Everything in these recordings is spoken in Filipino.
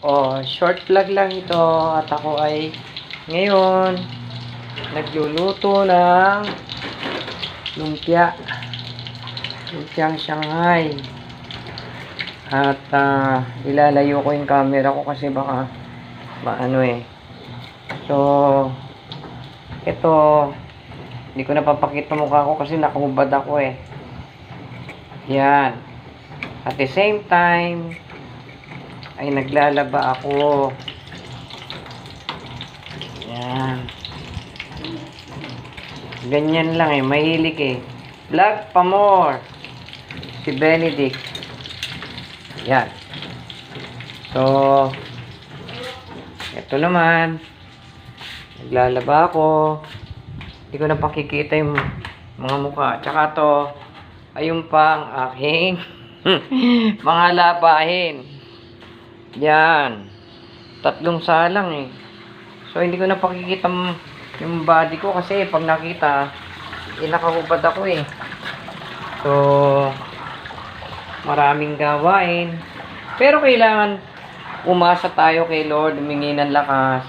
Short vlog lang ito at ako ay ngayon nagluluto ng lumpiang Shanghai. At ilalayo ko yung camera ko kasi baka maano eh. So ito, hindi ko napapakita mukha ko kasi nakahubad ako eh. Yan. At the same time ay naglalaba ako. Yan. Ganyan lang eh, mahilig eh. Vlog pa more. Si Benedict. Yan. So ito naman, naglalaba ako. Hindi ko na pakikita yung mga mukha. Tsaka to, ayun pa ang aking mga labahin. Yan. 3 salang eh. So hindi ko na pakikita yung body ko kasi pag nakita, nakahubad ako eh. So maraming gawain. Pero kailangan umasa tayo kay Lord, humingi ng lakas.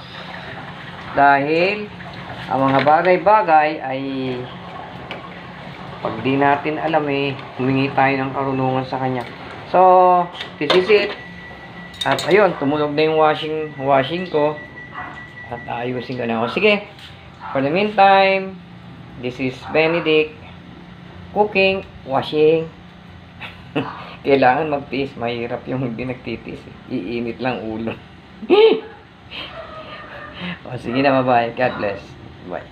Dahil ang mga bagay-bagay ay pag di natin alam eh, humingi tayo ng karunungan sa Kanya. So, this is it. At ayun, tumunog na yung washing ko. At ayusin ko na ako. Sige, for the meantime, this is Benedict. Cooking, washing. Kailangan magtiis. Mahirap yung hindi nagtitiis. Iinit lang ulo. O, sige na, bye-bye. God bless. Bye.